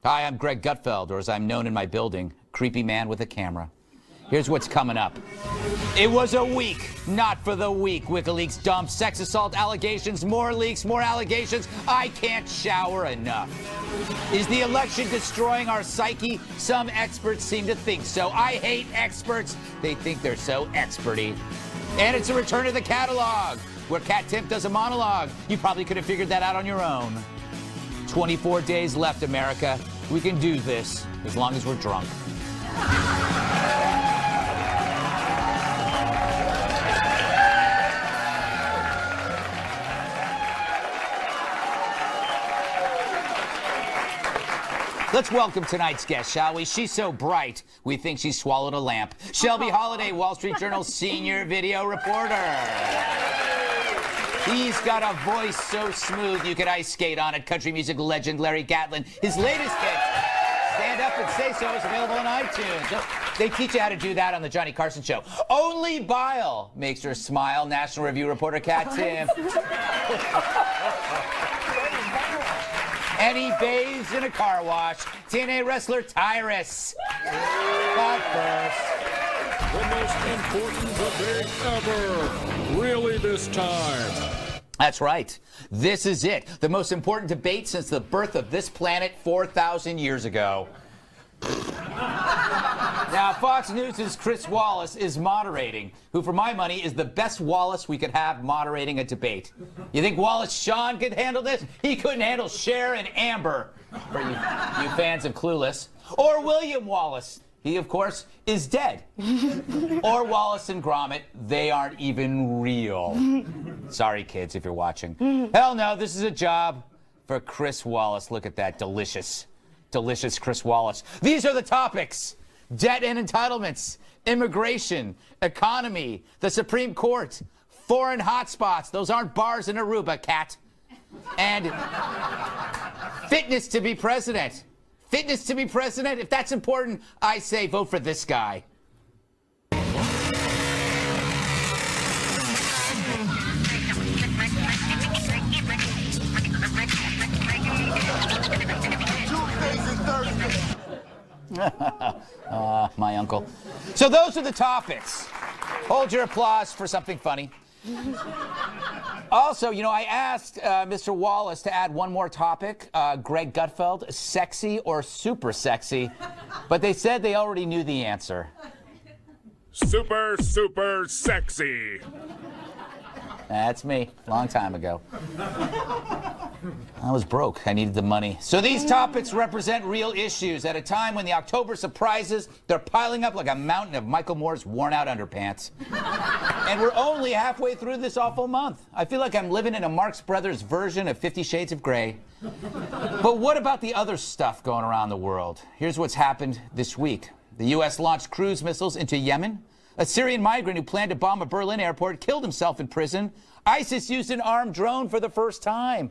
Hi, I'm Greg Gutfeld, or as I'm known in my building, Creepy Man with a Camera. Here's what's coming up. It was a week, not for the weak. Wikileaks dumps sex assault allegations, more leaks, more allegations. I can't shower enough. Is the election destroying our psyche? Some experts seem to think so. I hate experts. They think they're so experty. And it's a return to the Katalogue, where Katherine Timpf does a monologue. You probably could have figured that out on your own. 24 days left, America. We can do this as long as we're drunk. Let's welcome tonight's guest, shall we? She's so bright, we think she swallowed a lamp. Shelby Holliday, Wall Street Journal senior video reporter. He's got a voice so smooth you could ice skate on it. Country music legend Larry Gatlin. His latest hit, Stand Up and Say So, is available on iTunes. They teach you how to do that on the Johnny Carson Show. Only bile makes her smile. National Review reporter Katherine Timpf. And he bathes in a car wash. TNA wrestler Tyrus. But first, the most important debate ever. Really this time. That's right. This is it. The most important debate since the birth of this planet 4,000 years ago. Now, Fox News' Chris Wallace is moderating, who, for my money, is the best Wallace we could have moderating a debate. You think Wallace Shawn could handle this? He couldn't handle Cher and Amber, for you fans of Clueless. Or William Wallace. He, of course, is dead. Or Wallace and Gromit. They aren't even real. Sorry, kids, if you're watching. Hell no, this is a job for Chris Wallace. Look at that. Delicious. Delicious Chris Wallace. These are the topics. Debt and entitlements, immigration, economy, the Supreme Court, foreign hotspots. Those aren't bars in Aruba, Cat. And fitness to be president. Fitness to be president? If that's important, I say vote for this guy. My uncle. So those are the topics. Hold your applause for something funny. Also, you know, I asked Mr. Wallace to add one more topic, Greg Gutfeld, sexy or super sexy, but they said they already knew the answer. Super, super sexy. That's me, long time ago. I was broke. I needed the money. So these topics represent real issues at a time when the October surprises, they're piling up like a mountain of Michael Moore's worn-out underpants. And we're only halfway through this awful month. I feel like I'm living in a Marx Brothers version of 50 Shades of Grey. But what about the other stuff going around the world? Here's what's happened this week. The U.S. launched cruise missiles into Yemen. A Syrian migrant who planned to bomb a Berlin airport killed himself in prison. ISIS used an armed drone for the first time.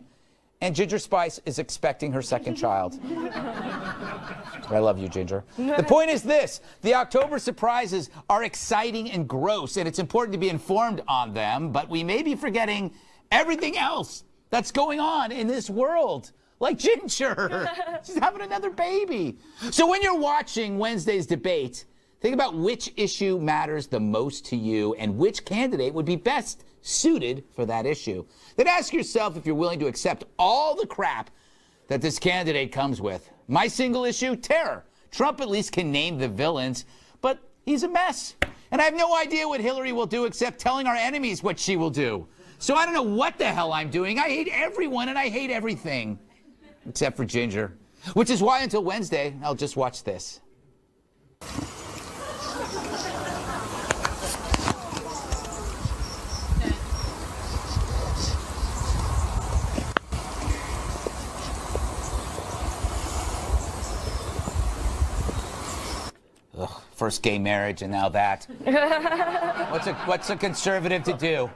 And Ginger Spice is expecting her second child. I love you, Ginger. The point is this. The October surprises are exciting and gross, and it's important to be informed on them, but we may be forgetting everything else that's going on in this world. Like Ginger. She's having another baby. So when you're watching Wednesday's debate, think about which issue matters the most to you and which candidate would be best suited for that issue. Then ask yourself if you're willing to accept all the crap that this candidate comes with. My single issue, terror. Trump at least can name the villains, but he's a mess. And I have no idea what Hillary will do except telling our enemies what she will do. So I don't know what the hell I'm doing. I hate everyone and I hate everything. Except for Ginger. Which is why until Wednesday, I'll just watch this. Ugh, first gay marriage and now that. What's a conservative to do?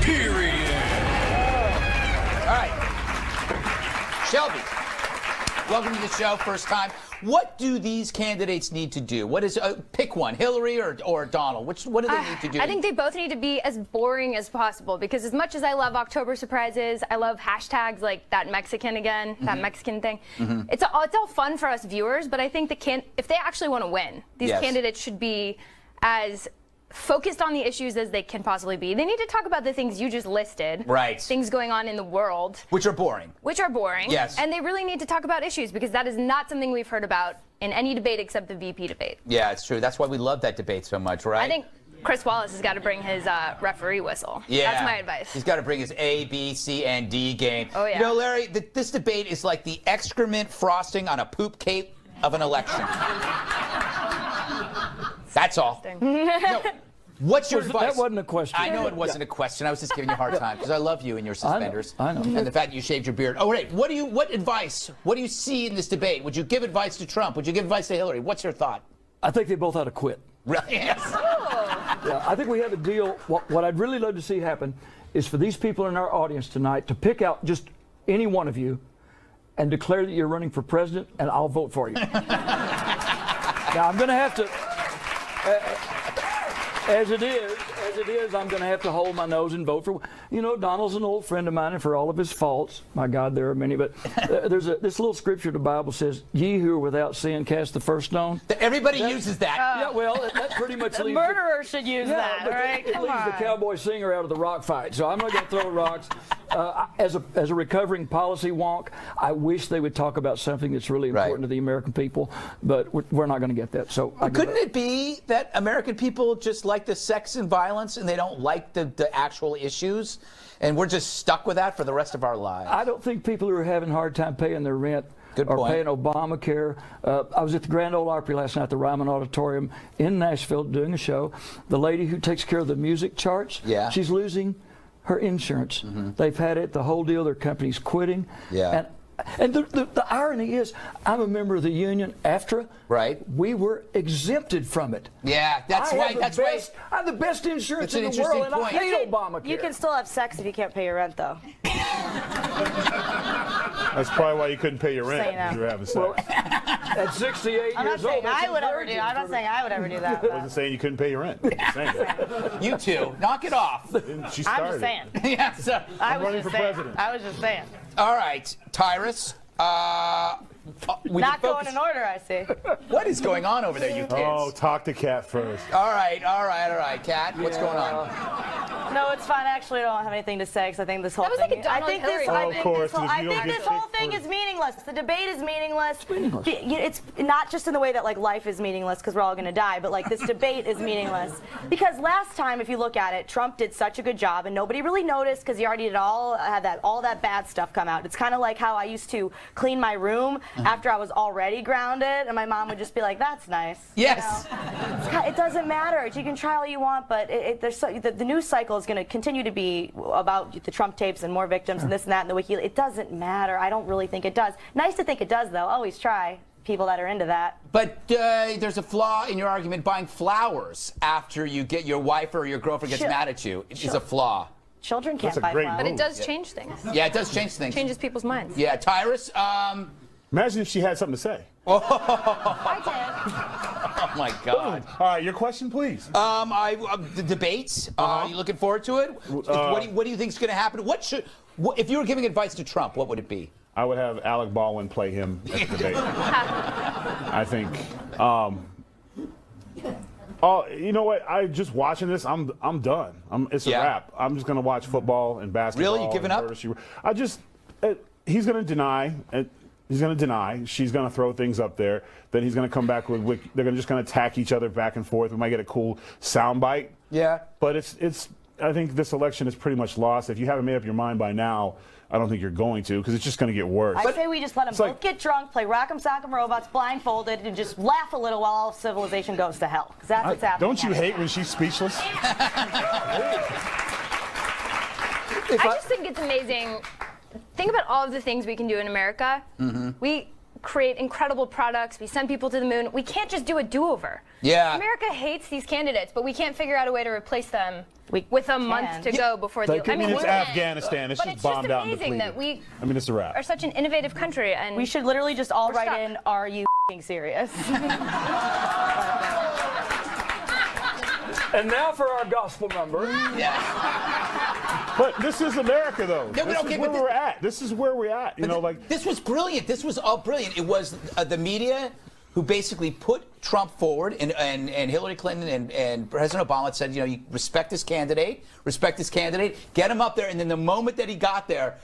Period. All right. Shelby, welcome to the show. First time. What do these candidates need to do? What is pick one, Hillary or Donald? What do they need to do? I think they both need to be as boring as possible, because as much as I love October surprises, I love hashtags like that Mexican again, that Mexican thing. It's all fun for us viewers, but I think if they actually want to win, these candidates should be as focused on the issues as they can possibly be. They need to talk about the things you just listed. Right. Things going on in the world. Which are boring. Yes. And they really need to talk about issues, because that is not something we've heard about in any debate except the VP debate. Yeah, it's true. That's why we love that debate so much, right? I think Chris Wallace has got to bring his referee whistle. Yeah. That's my advice. He's got to bring his A, B, C, and D game. Oh, yeah. You know, Larry, this debate is like the excrement frosting on a poop cake of an election. That's all. No, what's your advice? That wasn't a question. I know it wasn't a question. I was just giving you a hard time because I love you and your suspenders. I know. And the fact that you shaved your beard. Oh, right. What advice? What do you see in this debate? Would you give advice to Trump? Would you give advice to Hillary? What's your thought? I think they both ought to quit. Really? Yes. Yeah, I think we have a deal. What I'd really love to see happen is for these people in our audience tonight to pick out just any one of you and declare that you're running for president, and I'll vote for you. Now, I'm going to have to, as it is, I'm going to have to hold my nose and vote for, Donald's an old friend of mine, and for all of his faults, my God, there are many, but there's this little scripture the Bible says, ye who are without sin cast the first stone. Everybody uses that. Yeah, well, that pretty much The leaves murderer should use that, but right? It leaves the cowboy singer out of the rock fight, so I'm not going to throw rocks. As a recovering policy wonk, I wish they would talk about something that's really important to the American people, but we're not going to get that. So couldn't it be that American people just like the sex and violence, and they don't like the actual issues, and we're just stuck with that for the rest of our lives? I don't think people who are having a hard time paying their rent Good or point. paying Obamacare. I was at the Grand Ole Opry last night at the Ryman Auditorium in Nashville doing a show. The lady who takes care of the music charts, she's losing her insurance. They've had it, the whole deal. Their company's quitting. Yeah. And the irony is, I'm a member of the union, AFTRA. Right. We were exempted from it. Yeah, that's why. I have the best insurance That's in an the world, and I interesting hate Obamacare. You can still have sex if you can't pay your rent, though. That's probably why you couldn't pay your rent, because you were having sex. Well, at 68 I'm not years old, saying that's I would ever do. encouraging I'm not for me. saying I would ever do that. I wasn't saying you couldn't pay your rent. I'm saying that. You two, knock it off. She I'm started. just saying. Yeah, so, I was running just for saying. president. I was just saying. all right, Tyrus. We Not can going focus- in order, I see. What is going on over there, you kids? Oh, talk to Kat first. All right, Kat, what's going on? No, it's fine. Actually, I don't have anything to say because I think this whole That was thing. like a Donald Hillary moment. Of course, if I you think don't this get whole thing is meaningless. The debate is meaningless. It's not just in the way that like life is meaningless because we're all going to die, but like this debate is meaningless because last time, if you look at it, Trump did such a good job and nobody really noticed because he already did all that bad stuff come out. It's kind of like how I used to clean my room after I was already grounded, and my mom would just be like, "That's nice." Yes. It doesn't matter. You can try all you want, but the news cycle is going to continue to be about the Trump tapes and more victims and this and that and the Wikileaks. It doesn't matter. I don't really think it does. Nice to think it does, though. Always try. People that are into that. But there's a flaw in your argument. Buying flowers after you get your wife or your girlfriend gets mad at you is a flaw. Children can't That's a buy great flowers. But it does change things. Yeah, it does change things. Changes people's minds. Yeah, Tyrus. Imagine if she had something to say. I Oh my God. All right, your question, please. The debates. Are you looking forward to it? What do you think is going to happen? If you were giving advice to Trump, what would it be? I would have Alec Baldwin play him at the debate. I think. Oh, you know what? I just watching this. I'm done. It's a wrap. I'm just gonna watch football and basketball. Really? You giving up? He's gonna deny. He's gonna deny. She's gonna throw things up there. Then he's gonna come back with. They're just gonna attack each other back and forth. We might get a cool soundbite. Yeah. But it's. I think this election is pretty much lost. If you haven't made up your mind by now, I don't think you're going to, because it's just going to get worse. say we just let them both get drunk, play Rock'em Sock'em Robots blindfolded, and just laugh a little while all civilization goes to hell. Because that's what's happening. Don't you hate when she's speechless? I just think it's amazing. Think about all of the things we can do in America. We create incredible products. We send people to the moon. We can't just do a do-over. Yeah. America hates these candidates, but we can't figure out a way to replace them with a month to go before the. I mean, it's Afghanistan. It's but just bombed out and amazing depleted. that we it's a wrap. are such an innovative country, and We should literally just all write stuck. in, "Are you serious. And now for our gospel number. Yeah. But this is America, though. No, but this okay, is where but we're at. This is where we're at. You know, like This was brilliant. This was all brilliant. It was the media who basically put Trump forward, and Hillary Clinton and President Obama said, you know, you respect this candidate, get him up there, and then the moment that he got there,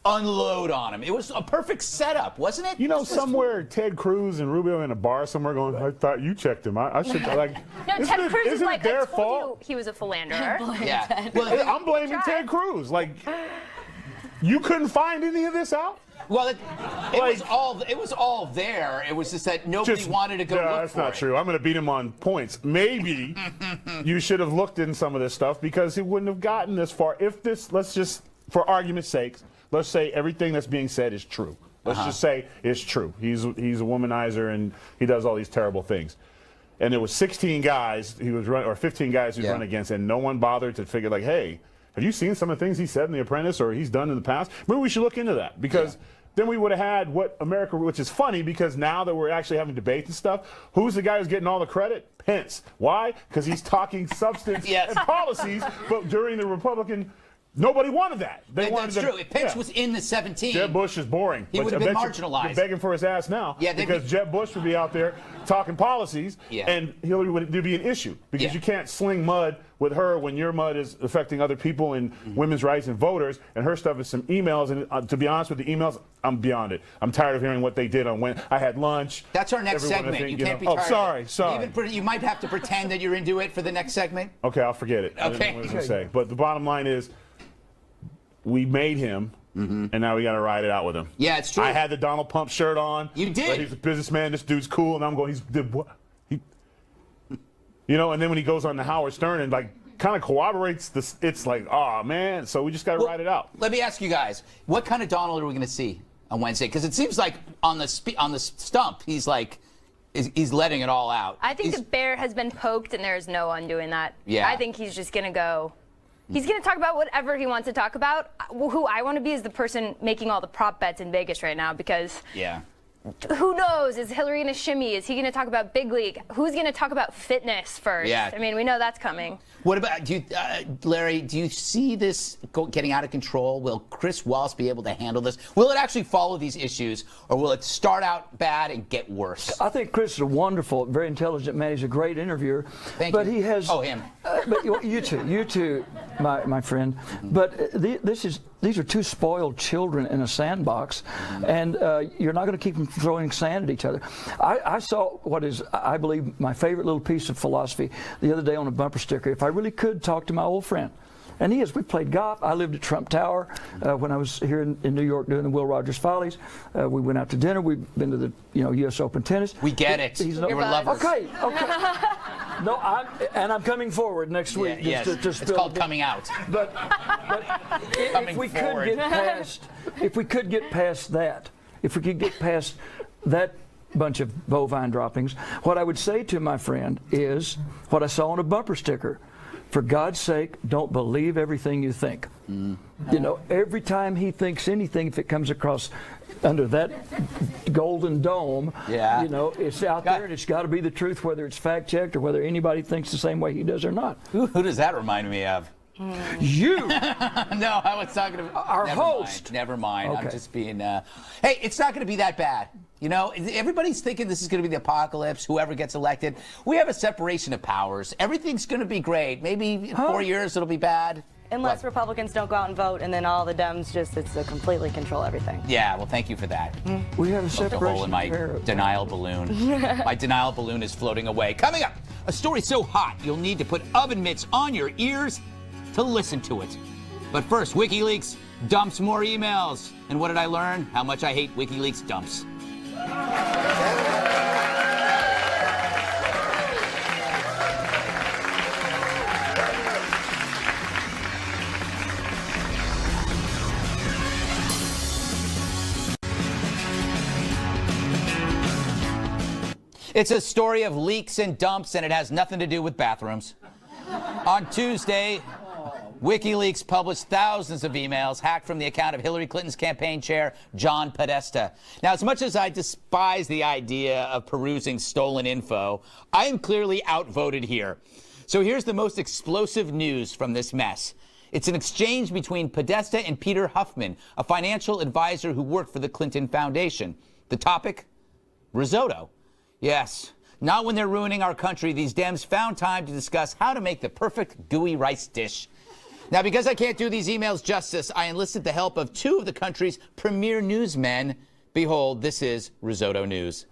unload on him. It was a perfect setup, wasn't it? you know, somewhere Ted Cruz and Rubio in a bar somewhere going, I thought you checked him. I should like. No, Ted Cruz is isn't like, it their I told fault? you he was a philanderer. Yeah. Well, I'm blaming Ted Cruz. Like, you couldn't find any of this out. Well, it was all there. It was just that nobody wanted to go look that's for not it. true. I'm going to beat him on points. Maybe you should have looked in some of this stuff because he wouldn't have gotten this far. If this, let's just, for argument's sake, let's say everything that's being said is true. Let's just say it's true. He's a womanizer and he does all these terrible things. And there was 16 guys he was running, or 15 guys he was running against, and no one bothered to figure like, hey, have you seen some of the things he said in The Apprentice or he's done in the past? Maybe we should look into that because then we would have had what America, which is funny because now that we're actually having debates and stuff, who's the guy who's getting all the credit? Pence. Why? Because he's talking substance and policies, but during the Republican, nobody wanted that. That's true. If Pence was in the 17, Jeb Bush is boring. He would have been marginalized. You're begging for his ass now. Yeah, because Jeb Bush would be out there talking policies, and Hillary would be an issue because you can't sling mud with her when your mud is affecting other people and women's rights and voters, and her stuff is some emails. And to be honest with the emails, I'm beyond it. I'm tired of hearing what they did on when I had lunch. That's our next segment. You can't be tired. Oh, sorry. You might have to pretend that you're into it for the next segment. Okay, I'll forget it. Okay. I didn't know what I was going to say. But the bottom line is, we made him, and now we got to ride it out with him. Yeah, it's true. I had the Donald Pump shirt on. You did. But he's a businessman. This dude's cool, and I'm going. You know. And then when he goes on the Howard Stern and like kind of corroborates this, it's like, oh man. So we just got to ride it out. Let me ask you guys, what kind of Donald are we going to see on Wednesday? Because it seems like on the stump, he's like. He's letting it all out. I think the bear has been poked, and there's no undoing that. Yeah. I think he's just going to go. He's going to talk about whatever he wants to talk about. Who I want to be is the person making all the prop bets in Vegas right now because who knows? Is Hillary going to shimmy? Is he going to talk about big league? Who's going to talk about fitness first? Yeah. I mean, we know that's coming. What about, Larry, do you see this getting out of control? Will Chris Wallace be able to handle this? Will it actually follow these issues, or will it start out bad and get worse? I think Chris is a wonderful, very intelligent man. He's a great interviewer. Thank you. He has. Oh, him. But you too, my friend. But these are two spoiled children in a sandbox, and you're not going to keep them from throwing sand at each other. I saw what is, I believe, my favorite little piece of philosophy the other day on a bumper sticker. If I really could talk to my old friend. And we played golf. I lived at Trump Tower when I was here in New York doing the Will Rogers Follies. We went out to dinner. We've been to the U.S. Open tennis. We get it. We were lovers. Okay. No, I'm coming forward next week. Yes. It's called coming out. But if we could get past that, bunch of bovine droppings, what I would say to my friend is what I saw on a bumper sticker. For God's sake, don't believe everything you think. You know, every time he thinks anything, if it comes across under that golden dome, you know, it's out there and it's got to be the truth, whether it's fact checked or whether anybody thinks the same way he does or not. Who does that remind me of? You! No, I was talking about our host. Never mind. Okay. I'm just being. Hey, it's not going to be that bad. You know, everybody's thinking this is going to be the apocalypse, whoever gets elected. We have a separation of powers. Everything's going to be great. Maybe in 4 years it'll be bad. Unless Republicans don't go out and vote, and then all the Dems it's completely control everything. Yeah, well, thank you for that. We have a Poked a separation hole in my denial balloon. My denial balloon is floating away. Coming up, a story so hot you'll need to put oven mitts on your ears to listen to it. But first, WikiLeaks dumps more emails. And what did I learn? How much I hate WikiLeaks dumps. It's a story of leaks and dumps, and it has nothing to do with bathrooms. On Tuesday, WikiLeaks published thousands of emails hacked from the account of Hillary Clinton's campaign chair, John Podesta. Now, as much as I despise the idea of perusing stolen info, I am clearly outvoted here. So here's the most explosive news from this mess. It's an exchange between Podesta and Peter Huffman, a financial advisor who worked for the Clinton Foundation. The topic? Risotto. Yes. Not when they're ruining our country, these Dems found time to discuss how to make the perfect gooey rice dish. Now, because I can't do these emails justice, I enlisted the help of two of the country's premier newsmen. Behold, this is Risotto News.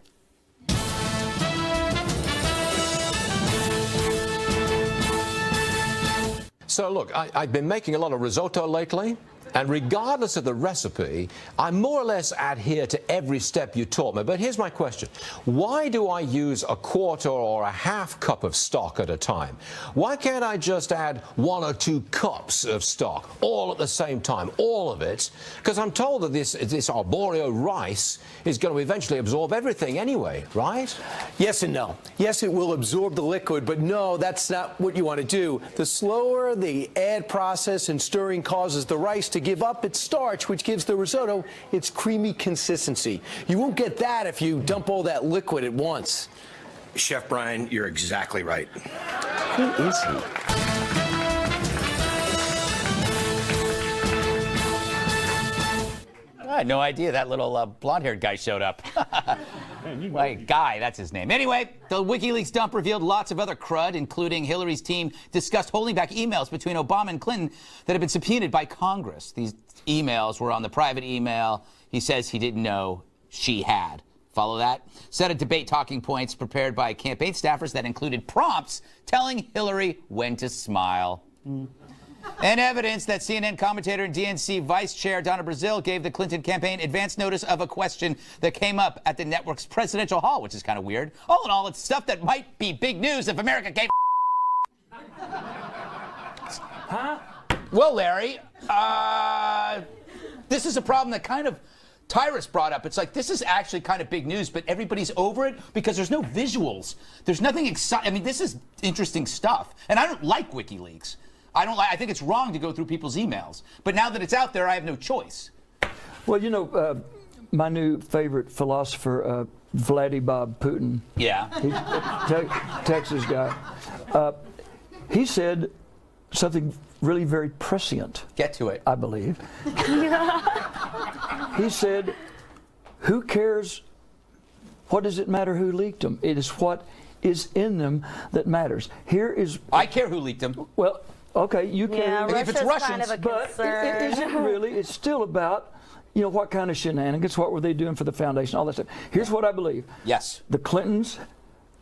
So look, I've been making a lot of risotto lately, and regardless of the recipe, I more or less adhere to every step you taught me. But here's my question. Why do I use a quarter or a half cup of stock at a time? Why can't I just add 1 or 2 cups of stock all at the same time, all of it? Because I'm told that this arboreal rice is going to eventually absorb everything anyway, right? Yes and no. Yes, it will absorb the liquid, but no, that's not what you want to do. The slower the add process and stirring causes the rice to give up its starch, which gives the risotto its creamy consistency. You won't get that if you dump all that liquid at once. Chef Brian, you're exactly right. Who is he? I had no idea that little blonde-haired guy showed up. Like, Guy, that's his name. Anyway, the WikiLeaks dump revealed lots of other crud, including Hillary's team discussed holding back emails between Obama and Clinton that had been subpoenaed by Congress. These emails were on the private email he says he didn't know she had. Follow that? Set of debate talking points prepared by campaign staffers that included prompts telling Hillary when to smile. And evidence that CNN commentator and DNC Vice Chair Donna Brazile gave the Clinton campaign advance notice of a question that came up at the network's presidential hall, which is kind of weird. All in all, it's stuff that might be big news if America gave Huh? Well, Larry, this is a problem that kind of Tyrus brought up. It's like, this is actually kind of big news, but everybody's over it because there's no visuals. There's nothing exciting. I mean, this is interesting stuff. And I don't like WikiLeaks. I think it's wrong to go through people's emails. But now that it's out there, I have no choice. Well, you know, my new favorite philosopher, Vladimir Putin. Yeah. He's a Texas guy. He said something really very prescient. Get to it. I believe. He said, who cares? What does it matter who leaked them? It is what is in them that matters. Here is... I care who leaked them. Well... Okay, you can. Yeah, if it's Russians, kind of a but concern. it isn't really. It's still about, you know, what kind of shenanigans, what were they doing for the foundation, all that stuff. Here's what I believe. Yes. The Clintons,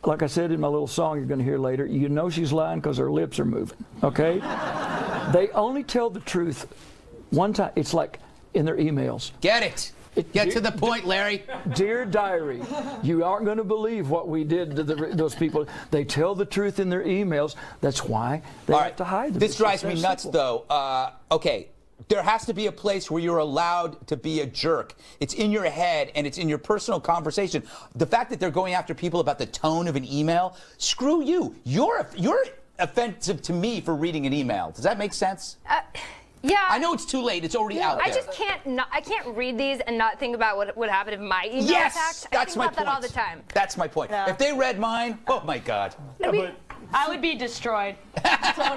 like I said in my little song you're going to hear later, you know she's lying because her lips are moving, okay? They only tell the truth one time. It's like in their emails. Get it. Get to the point, Larry. Dear diary, you aren't going to believe what we did to those people. They tell the truth in their emails. That's why they have to hide them. This drives me nuts, though. Okay, there has to be a place where you're allowed to be a jerk. It's in your head, and it's in your personal conversation. The fact that they're going after people about the tone of an email, screw you. You're offensive to me for reading an email. Does that make sense? Yeah. I know it's too late. It's already out there. I just can't read these and not think about what would happen if my email was hacked. That's I think my about point. that all the time. That's my point. Yeah. If they read mine, oh my God. I would be destroyed. Well,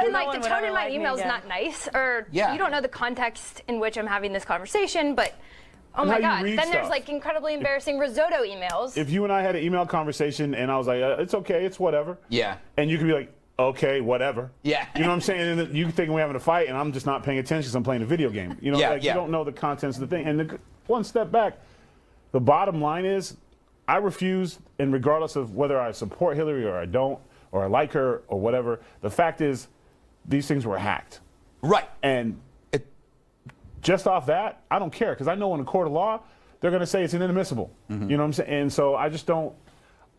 and like the tone in my email is not nice, or Yeah. you don't know the context in which I'm having this conversation, but oh my how you God. read Then there's stuff. like incredibly embarrassing risotto emails. If you and I had an email conversation and I was like, it's okay, it's whatever. Yeah. And you could be like, okay, whatever. Yeah. You know what I'm saying? And then you think we're having a fight and I'm just not paying attention because I'm playing a video game. You know, Yeah, like yeah. you don't know the contents of the thing. And one step back, the bottom line is I refuse, and regardless of whether I support Hillary or I don't, or I like her or whatever, the fact is these things were hacked. Right. And just off that, I don't care because I know in a court of law, they're going to say it's inadmissible. You know what I'm saying? And so I just don't.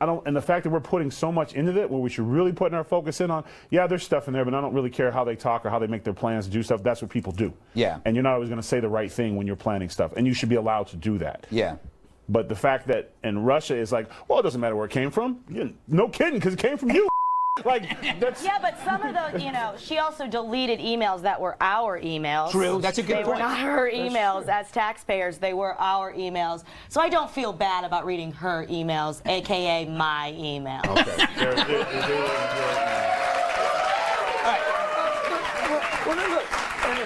And the fact that we're putting so much into it, where we should really put our focus in on, yeah, there's stuff in there, but I don't really care how they talk or how they make their plans to do stuff. That's what people do. Yeah. And you're not always going to say the right thing when you're planning stuff, and you should be allowed to do that. Yeah. But the fact that in Russia is like, well, it doesn't matter where it came from. No kidding, because it came from you. Like, that's... Yeah, but some of the, she also deleted emails that were our emails. True, that's a good They point. were not her emails as taxpayers. They were our emails. So I don't feel bad about reading her emails, a.k.a. my email. Okay. Well, no, look, and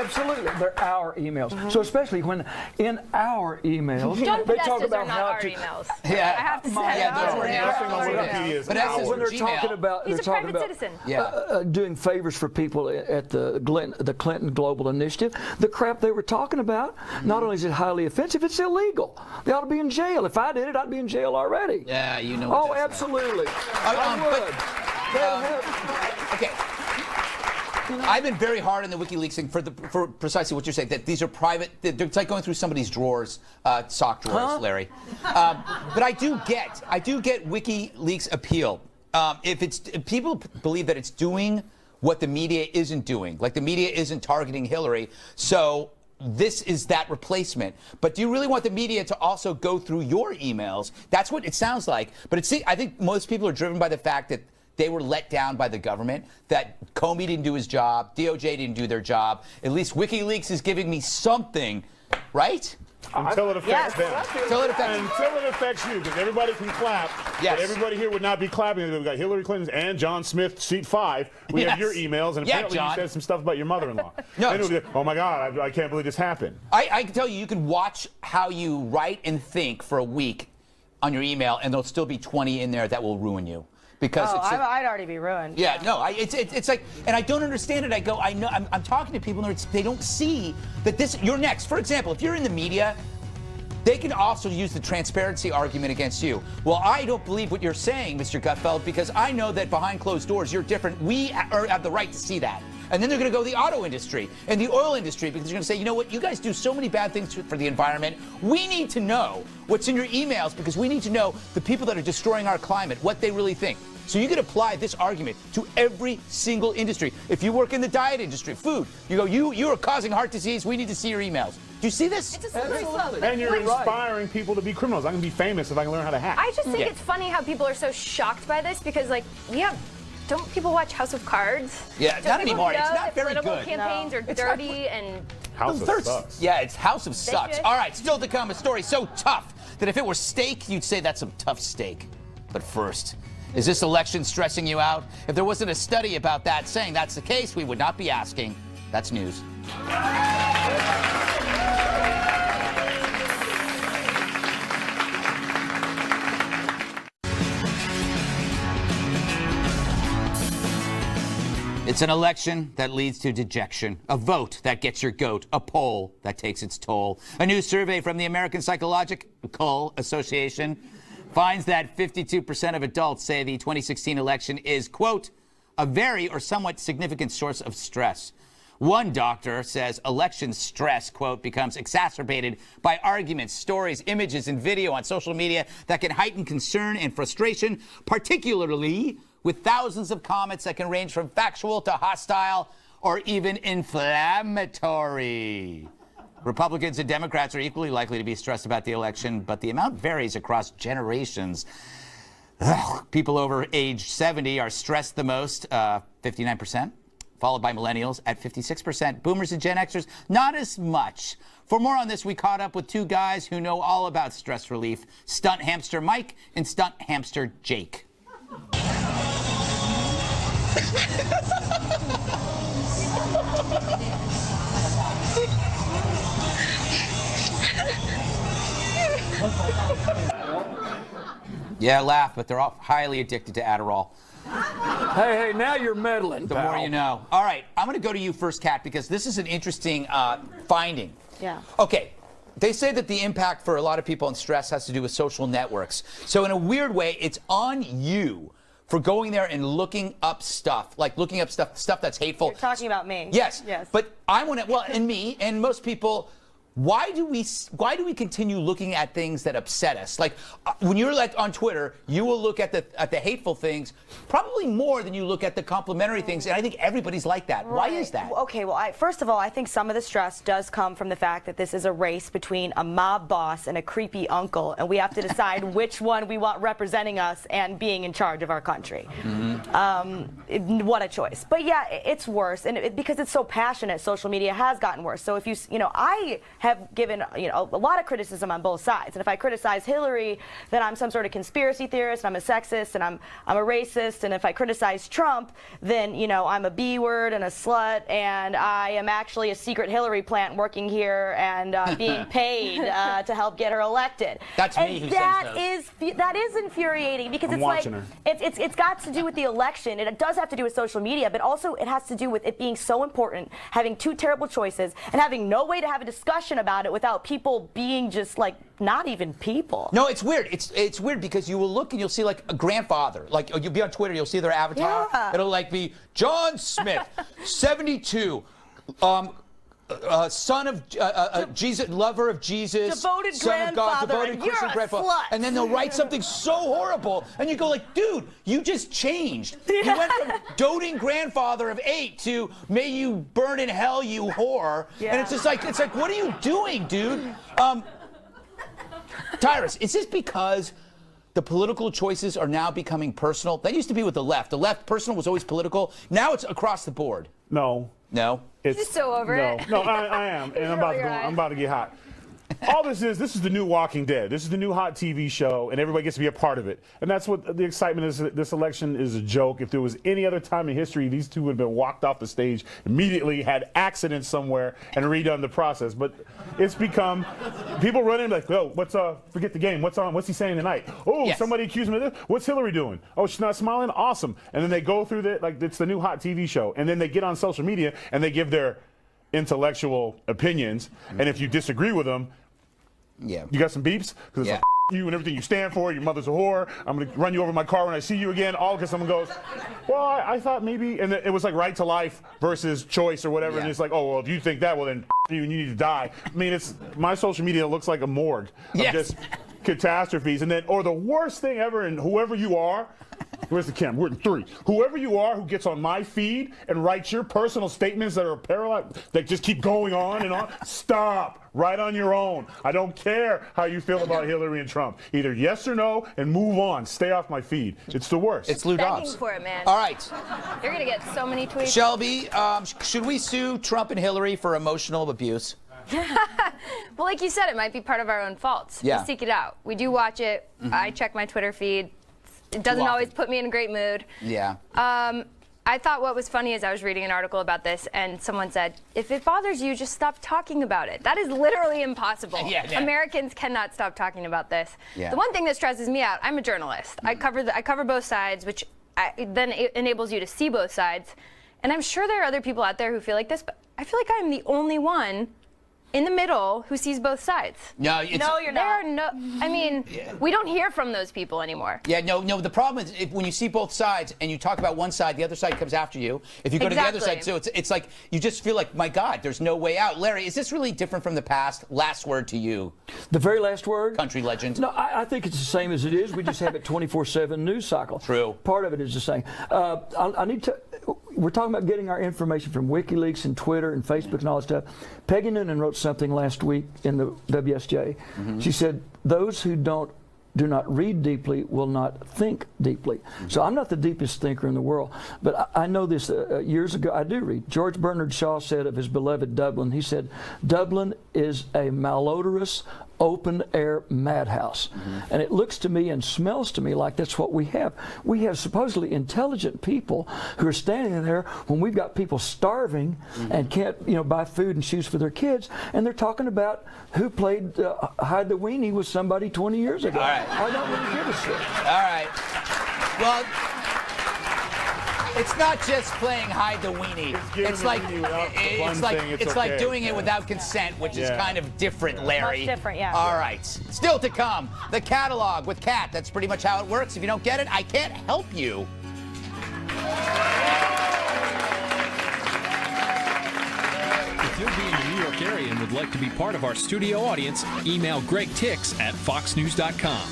absolutely, they're our emails. So especially when in our emails, John they Podesta's talk about are not how our to. emails. Yeah. I have to say. Yeah, those were Nothing on Wikipedia is But that's ours. When they're Gmail. talking about, He's they're a talking private about citizen. doing favors for people at the Clinton Global Initiative. The crap they were talking about, not only is it highly offensive, it's illegal. They ought to be in jail. If I did it, I'd be in jail already. Yeah, you know. Oh, what that's like. absolutely. I would. Okay. I've been very hard on the WikiLeaks thing for precisely what you're saying, that these are private. It's like going through somebody's drawers, sock drawers, Larry. But I do get WikiLeaks appeal. If people believe that it's doing what the media isn't doing, like the media isn't targeting Hillary, so this is that replacement. But do you really want the media to also go through your emails? That's what it sounds like. But I think most people are driven by the fact that they were let down by the government, that Comey didn't do his job, DOJ didn't do their job. At least WikiLeaks is giving me something, right? Until it affects them. Until it affects you, because everybody can clap. Yes. But everybody here would not be clapping. We've got Hillary Clinton and John Smith, seat 5. We have your emails, and apparently you said some stuff about your mother-in-law. No, and be, oh my God, I can't believe this happened. I can tell you, you can watch how you write and think for a week on your email, and there'll still be 20 in there that will ruin you. Because I'd already be ruined. Yeah, no, it's like, and I don't understand it. I know, I'm talking to people, and they don't see that you're next. For example, if you're in the media, they can also use the transparency argument against you. Well, I don't believe what you're saying, Mr. Gutfeld, because I know that behind closed doors, you're different. We have the right to see that. And then they're going to go to the auto industry and the oil industry, because they're going to say, you know what, you guys do so many bad things for the environment. We need to know what's in your emails, because we need to know the people that are destroying our climate, what they really think. So you can apply this argument to every single industry. If you work in the diet industry, food, you go, you are causing heart disease, we need to see your emails. Do you see this? It's a slippery slope. And you're inspiring people to be criminals. I can be famous if I can learn how to hack. I just think it's funny how people are so shocked by this, because, like, don't people watch House of Cards? Yeah, not anymore. It's not very political good. campaigns are dirty and... House of Sucks. Yeah, it's House of Sucks. All right, still to come, a story so tough that if it were steak, you'd say that's some tough steak. But first, is this election stressing you out? If there wasn't a study about that saying that's the case, we would not be asking. That's news. It's an election that leads to dejection, a vote that gets your goat, a poll that takes its toll. A new survey from the American Psychological Association finds that 52% of adults say the 2016 election is, quote, a very or somewhat significant source of stress. One doctor says election stress, quote, becomes exacerbated by arguments, stories, images, and video on social media that can heighten concern and frustration, particularly with thousands of comments that can range from factual to hostile or even inflammatory. Republicans and Democrats are equally likely to be stressed about the election, but the amount varies across generations. People over age 70 are stressed the most, 59%, followed by millennials at 56%. Boomers and Gen Xers, not as much. For more on this, we caught up with two guys who know all about stress relief, stunt hamster Mike and stunt hamster Jake. Yeah, laugh, but they're all highly addicted to Adderall. Hey, now you're meddling. The more you know. All right, I'm going to go to you first, Kat, because this is an interesting finding. Yeah. Okay. They say that the impact for a lot of people on stress has to do with social networks. So in a weird way, it's on you for going there and looking up stuff, like looking up stuff that's hateful. You're talking about me. Yes. Yes. But I want to, well, and me and most people why do we continue looking at things that upset us? Like when you're like on Twitter, you will look at the hateful things probably more than you look at the complimentary things, and I think everybody's like that. Why is that? Okay, well, first of all, I think some of the stress does come from the fact that this is a race between a mob boss and a creepy uncle, and we have to decide which one we want representing us and being in charge of our country. What a choice. But yeah, it's worse, and because it's so passionate, social media has gotten worse. So if I have given a lot of criticism on both sides, and if I criticize Hillary, then I'm some sort of conspiracy theorist, I'm a sexist, and I'm a racist, and if I criticize Trump, then I'm a B-word and a slut, and I am actually a secret Hillary plant working here and being paid to help get her elected. That's me who says those. That is infuriating because it's got to do with the election, and it does have to do with social media, but also it has to do with it being so important, having two terrible choices, and having no way to have a discussion about it without people being just like not even people. No, it's weird. It's weird because you will look and you'll see like a grandfather. Like you'll be on Twitter, you'll see their avatar. Yeah. It'll like be John Smith, 72, son of Jesus, lover of Jesus, devoted son of God, grandfather, devoted and Christian you're a grandfather. slut. And then they'll write something so horrible, and you go like, dude, you just changed. You went from doting grandfather of 8 to may you burn in hell, you whore. Yeah. And it's like, what are you doing, dude? Tyrus, is this because the political choices are now becoming personal? That used to be with the left. The left, personal was always political. Now it's across the board. No. No? It's You're so over it. No, I am, and I'm about to get hot. All this is the new Walking Dead. This is the new hot TV show, and everybody gets to be a part of it. And that's what the excitement is. This election is a joke. If there was any other time in history, these two would have been walked off the stage immediately, had accidents somewhere, and redone the process. But it's become people run in like, oh, forget the game. What's on? What's he saying tonight? Oh, yes. Somebody accused me of this. What's Hillary doing? Oh, she's not smiling? Awesome. And then they go through it's the new hot TV show. And then they get on social media and they give their intellectual opinions, and if you disagree with them, you got some beeps because it's you and everything you stand for. Your mother's a whore. I'm gonna run you over in my car when I see you again. All because someone goes, well, I thought maybe, and it was like right to life versus choice or whatever, and it's like, oh well, if you think that, well then you need to die. I mean, it's my social media looks like a morgue of just catastrophes, and then the worst thing ever, and whoever you are. Where's the camera? We're in 3. Whoever you are who gets on my feed and writes your personal statements that are parallel, that just keep going on and on, stop. Write on your own. I don't care how you feel about Hillary and Trump. Either yes or no and move on. Stay off my feed. It's the worst. It's Lou Begging Dobbs. for it, man. All right. You're going to get so many tweets. Shelby, should we sue Trump and Hillary for emotional abuse? Well, like you said, it might be part of our own faults. Yeah. We seek it out. We do watch it. I check my Twitter feed. It doesn't always put me in a great mood. Yeah. I thought what was funny is I was reading an article about this, and someone said, if it bothers you, just stop talking about it. That is literally impossible. Yeah. Americans cannot stop talking about this. Yeah. The one thing that stresses me out, I'm a journalist. I cover both sides, which then enables you to see both sides. And I'm sure there are other people out there who feel like this, but I feel like I'm the only one in the middle who sees both sides. No, you're not. There are no, I mean, we don't hear from those people anymore. Yeah, no, the problem is when you see both sides and you talk about one side, the other side comes after you. If you go to the other side too, it's like you just feel like, my God, there's no way out. Larry, is this really different from the past? Last word to you. The very last word? Country legend. No, I think it's the same as it is. We just have it 24/7 news cycle. True. Part of it is the same. I need to. We're talking about getting our information from WikiLeaks and Twitter and Facebook and all that stuff. Peggy Noonan wrote something last week in the WSJ. She said, those who do not read deeply will not think deeply. So I'm not the deepest thinker in the world, but I know this years ago. I do read. George Bernard Shaw said of his beloved Dublin, he said, Dublin is a malodorous, open-air madhouse. And it looks to me and smells to me like that's what we have. We have supposedly intelligent people who are standing there when we've got people starving and can't buy food and shoes for their kids, and they're talking about who played Hide the Weenie with somebody 20 years ago. All right. I don't really give a shit. All right. Well, it's not just playing Hide the Weenie. It's like doing it without consent, which is kind of different, Larry. Much different, yeah. All right. Still to come, the catalog with Kat. That's pretty much how it works. If you don't get it, I can't help you. If you'll be in the New York area and would like to be part of our studio audience, email Greg Tix at foxnews.com.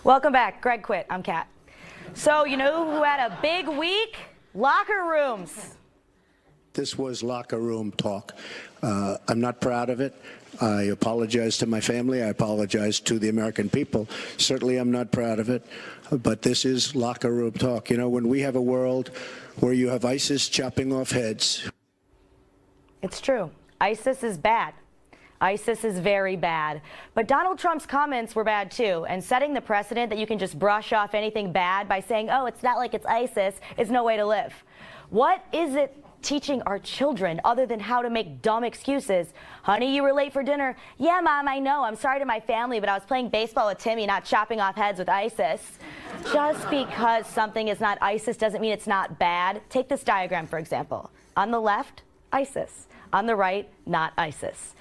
Welcome back. Greg quit. I'm Kat. So, you know who had a big week? Locker rooms. This was locker room talk. I'm not proud of it. I apologize to my family. I apologize to the American people. Certainly I'm not proud of it. But this is locker room talk. You know, when we have a world where you have ISIS chopping off heads. It's true. ISIS is bad. ISIS is very bad. But Donald Trump's comments were bad too, and setting the precedent that you can just brush off anything bad by saying, oh, it's not like it's ISIS, is no way to live. What is it teaching our children other than how to make dumb excuses? Honey, you were late for dinner. Yeah, Mom, I know. I'm sorry to my family, but I was playing baseball with Timmy, not chopping off heads with ISIS. Just because something is not ISIS doesn't mean it's not bad. Take this diagram, for example. On the left, ISIS. On the right, not ISIS.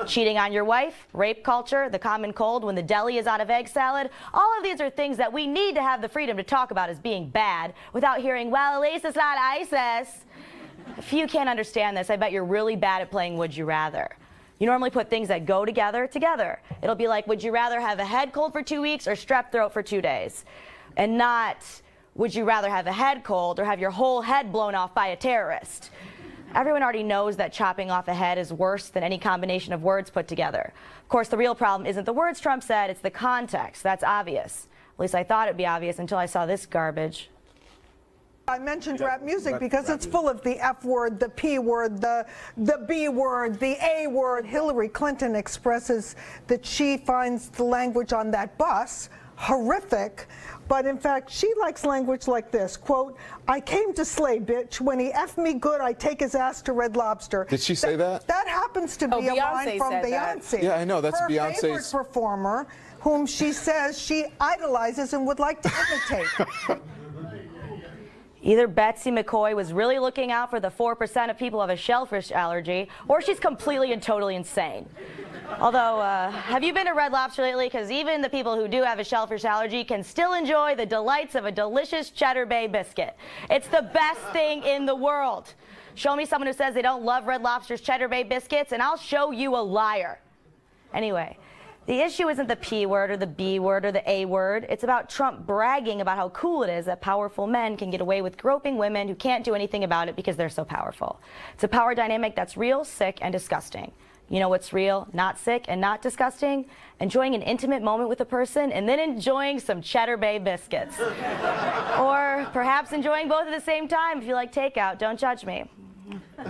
Cheating on your wife, rape culture, the common cold when the deli is out of egg salad. All of these are things that we need to have the freedom to talk about as being bad without hearing, well, at least it's not ISIS. If you can't understand this, I bet you're really bad at playing Would You Rather. You normally put things that go together. It'll be like, would you rather have a head cold for 2 weeks or strep throat for 2 days? And not, would you rather have a head cold or have your whole head blown off by a terrorist? Everyone already knows that chopping off a head is worse than any combination of words put together. Of course, the real problem isn't the words Trump said, it's the context. That's obvious. At least I thought it'd be obvious until I saw this garbage. I mentioned rap music because it's full of the F word, the P word, the B word, the A word. Hillary Clinton expresses that she finds the language on that bus horrific, but in fact she likes language like this, quote, I came to slay, bitch. When he F'd me good, I take his ass to Red Lobster. Did she say that? That happens to be a line from Beyonce. Yeah, I know, that's her Beyonce's favorite performer, whom she says she idolizes and would like to imitate. Either Betsy McCoy was really looking out for the 4% of people who have a shellfish allergy, or she's completely and totally insane. Although, have you been to Red Lobster lately? Because even the people who do have a shellfish allergy can still enjoy the delights of a delicious Cheddar Bay biscuit. It's the best thing in the world. Show me someone who says they don't love Red Lobster's Cheddar Bay biscuits, and I'll show you a liar. Anyway, the issue isn't the P word or the B word or the A word. It's about Trump bragging about how cool it is that powerful men can get away with groping women who can't do anything about it because they're so powerful. It's a power dynamic that's real, sick, and disgusting. You know what's real, not sick, and not disgusting? Enjoying an intimate moment with a person and then enjoying some Cheddar Bay biscuits. Or perhaps enjoying both at the same time if you like takeout. Don't judge me.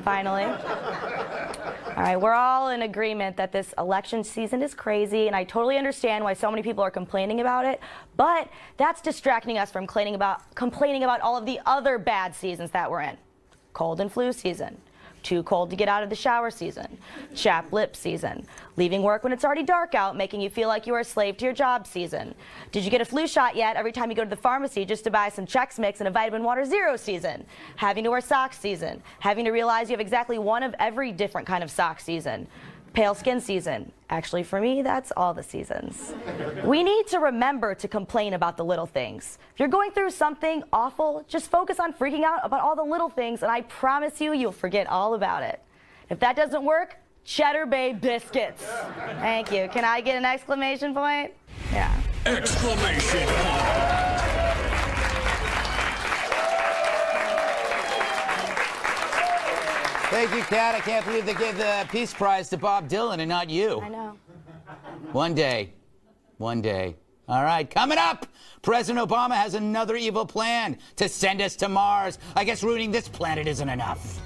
Finally. All right, we're all in agreement that this election season is crazy, and I totally understand why so many people are complaining about it, but that's distracting us from complaining about all of the other bad seasons that we're in. Cold and flu season. Too cold to get out of the shower season. Chapped lip season. Leaving work when it's already dark out, making you feel like you are a slave to your job season. Did you get a flu shot yet every time you go to the pharmacy just to buy some Chex Mix and a Vitamin Water Zero season? Having to wear socks season. Having to realize you have exactly one of every different kind of sock season. Pale skin season. Actually, for me, that's all the seasons. We need to remember to complain about the little things. If you're going through something awful, just focus on freaking out about all the little things, and I promise you, you'll forget all about it. If that doesn't work, Cheddar Bay biscuits. Thank you. Can I get an exclamation point? Yeah. Exclamation point. Thank you, Kat. I can't believe they gave the Peace Prize to Bob Dylan and not you. I know. One day. One day. All right, coming up, President Obama has another evil plan to send us to Mars. I guess ruining this planet isn't enough.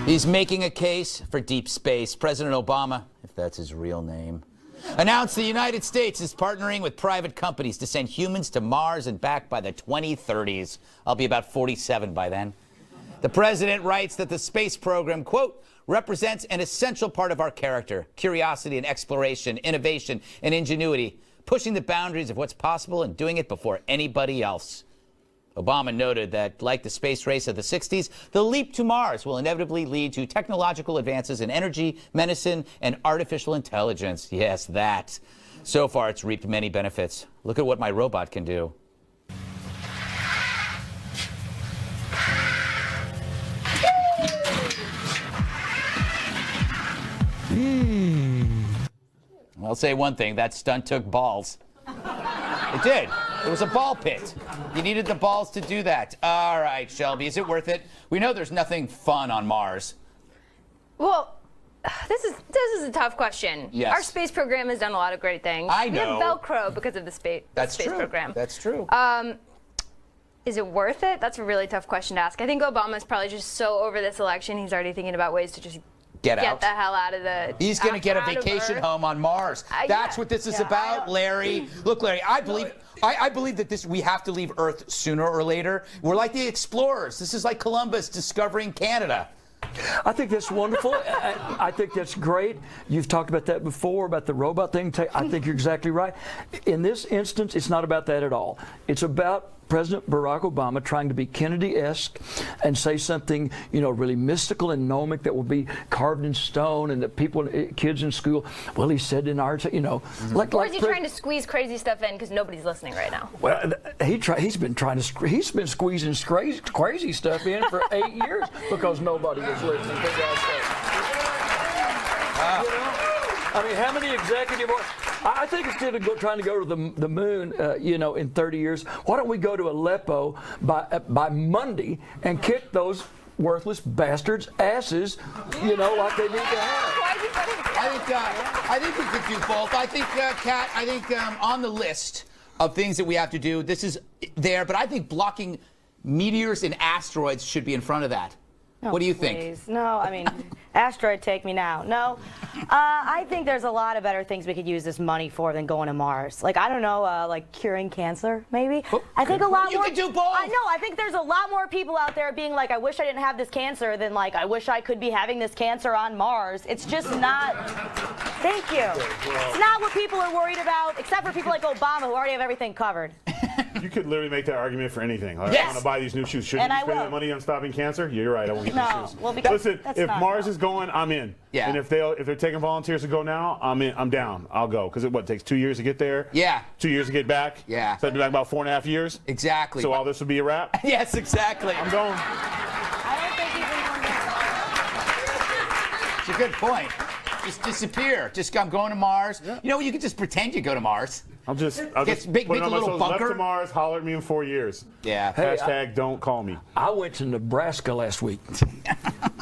He's making a case for deep space. President Obama, if that's his real name, announced the United States is partnering with private companies to send humans to Mars and back by the 2030s. I'll be about 47 by then. The president writes that the space program, quote, represents an essential part of our character, curiosity and exploration, innovation and ingenuity, pushing the boundaries of what's possible and doing it before anybody else. Obama noted that, like the space race of the 60s, the leap to Mars will inevitably lead to technological advances in energy, medicine, and artificial intelligence. Yes, that. So far, it's reaped many benefits. Look at what my robot can do. I'll say one thing, that stunt took balls. It did. It was a ball pit. You needed the balls to do that. All right, Shelby, is it worth it? We know there's nothing fun on Mars. Well, this is a tough question. Yes. Our space program has done a lot of great things. I know. We have Velcro because of the space program. That's true. Is it worth it? That's a really tough question to ask. I think Obama's probably just so over this election, he's already thinking about ways to just Get out. the hell out of the. He's going to get a out of vacation Earth. home on Mars. That's what this is about, Larry. Look, Larry, I believe that we have to leave Earth sooner or later. We're like the explorers. This is like Columbus discovering Canada. I think that's wonderful. I think that's great. You've talked about that before, about the robot thing. I think you're exactly right. In this instance, it's not about that at all. It's about President Barack Obama trying to be Kennedy-esque and say something, really mystical and gnomic that will be carved in stone, and that kids in school, well, he said in our, Or is he trying to squeeze crazy stuff in because nobody's listening right now? Well, he's been squeezing crazy stuff in for 8 years because nobody was listening. For God's sake. I mean, how many executive orders? I think instead of trying to go to the moon, in 30 years, why don't we go to Aleppo by Monday and kick those worthless bastards' asses, like they need to have? I think we could do both. I think, Kat, on the list of things that we have to do, this is there, but I think blocking meteors and asteroids should be in front of that. No, what do you please. think? No, I mean, asteroid, take me now. No, I think there's a lot of better things we could use this money for than going to Mars. Like, I don't know, like curing cancer, maybe. I think a lot more. You can do both. I know. I think there's a lot more people out there being like, I wish I didn't have this cancer, than like, I wish I could be having this cancer on Mars. It's just not. Thank you. It's not what people are worried about, except for people like Obama who already have everything covered. You could literally make that argument for anything. Like, Yes. I want to buy these new shoes. Shouldn't And you I spend will. that money on stopping cancer? Yeah, you're right. I won't get these shoes. Well, because listen, that's if not- Mars is going, I'm in. Yeah. And if they're taking volunteers to go now, I'm in. I'm down. I'll go. Because it takes 2 years to get there. Yeah. 2 years to get back. Yeah. So I'd be back about 4.5 years. Exactly. So all this would be a wrap. Yes, exactly. I'm going. I don't think you can come back. It's a good point. Just disappear. I'm going to Mars. Yeah. You can just pretend you go to Mars. I'll just Make put a it on little my socials, bunker. left to Mars, holler at me in 4 years. Yeah. Hey, Hashtag don't call me. I went to Nebraska last week,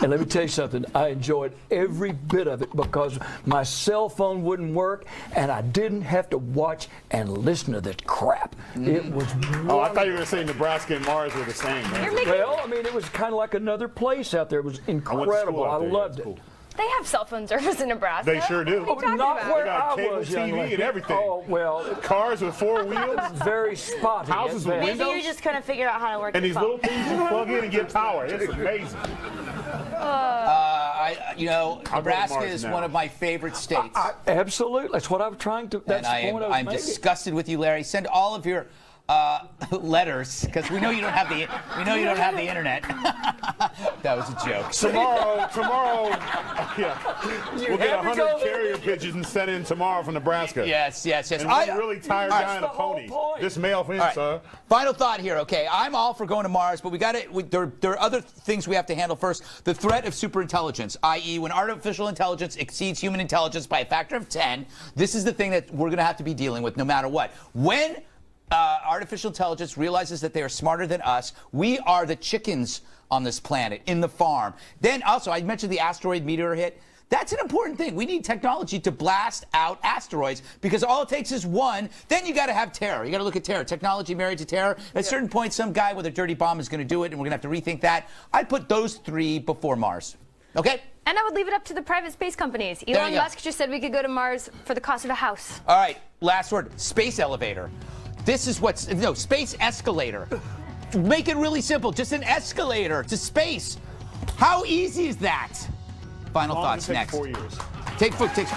and let me tell you something. I enjoyed every bit of it because my cell phone wouldn't work, and I didn't have to watch and listen to this crap. It was Oh, I thought you were going to say Nebraska and Mars were the same, man. well. I mean, it was kind of like another place out there. It was incredible. I out there. loved Yeah, it. it's cool. They have cell phone service in Nebraska. They sure do. What are you talking Not about? where They got I cable was, young TV lady. and everything. Oh well, Cars with 4 wheels. very spotty. Houses at with best. Maybe you just couldn't figure out how to work And the these phone. little things you plug in and get power. It's amazing. Nebraska Mars is now. one of my favorite states. Absolutely, that's what I'm trying to. That's and the point I was I'm making. disgusted with you, Larry. Send all of your letters, because we know you don't have the internet. That was a joke. Tomorrow, yeah, we'll get have to 100 go there. carrier pigeons sent in tomorrow from Nebraska. Yes. And one really tired all right. guy on a That's the whole pony. point. Just mail for him, All right. sir. Final thought here, okay? I'm all for going to Mars, but there are other things we have to handle first. The threat of superintelligence, i.e., when artificial intelligence exceeds human intelligence by a factor of 10, this is the thing that we're going to have to be dealing with no matter what. When artificial intelligence realizes that they are smarter than us, we are the chickens on this planet, in the farm. Then also, I mentioned the asteroid meteor hit. That's an important thing. We need technology to blast out asteroids, because all it takes is one. Then you got to have terror. You got to look at terror. Technology married to terror. At a certain point, some guy with a dirty bomb is going to do it, and we're going to have to rethink that. I'd put those three before Mars. Okay? And I would leave it up to the private space companies. you Elon go. Musk just said we could go to Mars for the cost of a house. All right, last word. Space elevator. This is space escalator. Make it really simple. Just an escalator to space. How easy is that? Final thoughts next. 4 years. Takes 4 years.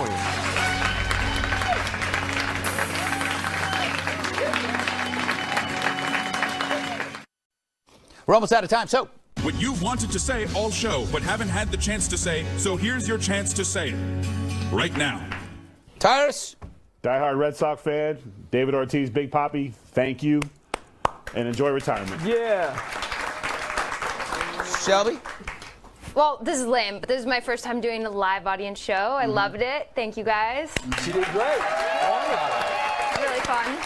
We're almost out of time, so What you've wanted to say all show, but haven't had the chance to say, so here's your chance to say it. Right now. Tyrus? Diehard Red Sox fan, David Ortiz, Big Papi, thank you, and enjoy retirement. Yeah. Shelby? Well, this is lame, but this is my first time doing a live audience show. I loved it. Thank you guys. She did great. Really fun.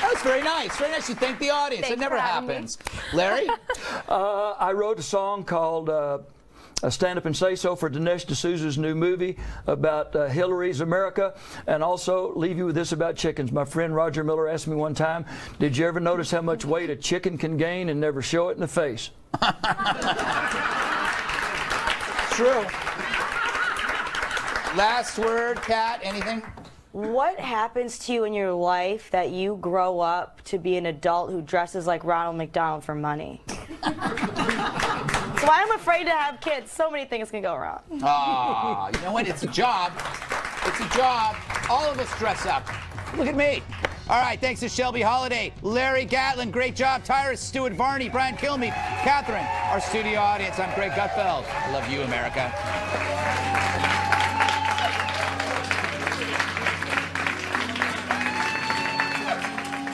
That's very nice. Very nice. You thank the audience. Thanks It never for having me. happens. Larry? I wrote a song called Stand Up and Say So for Dinesh D'Souza's new movie about Hillary's America, and also leave you with this about chickens. My friend Roger Miller asked me one time, did you ever notice how much weight a chicken can gain and never show it in the face? True. Last word, Kat, anything? What happens to you in your life that you grow up to be an adult who dresses like Ronald McDonald for money? So I'm afraid to have kids. So many things can go wrong. Ah, you know what? It's a job. It's a job. All of us dress up. Look at me. All right, thanks to Shelby Holliday, Larry Gatlin, great job, Tyrus, Stuart Varney, Brian Kilmeade, Katherine, our studio audience. I'm Greg Gutfeld. I love you, America.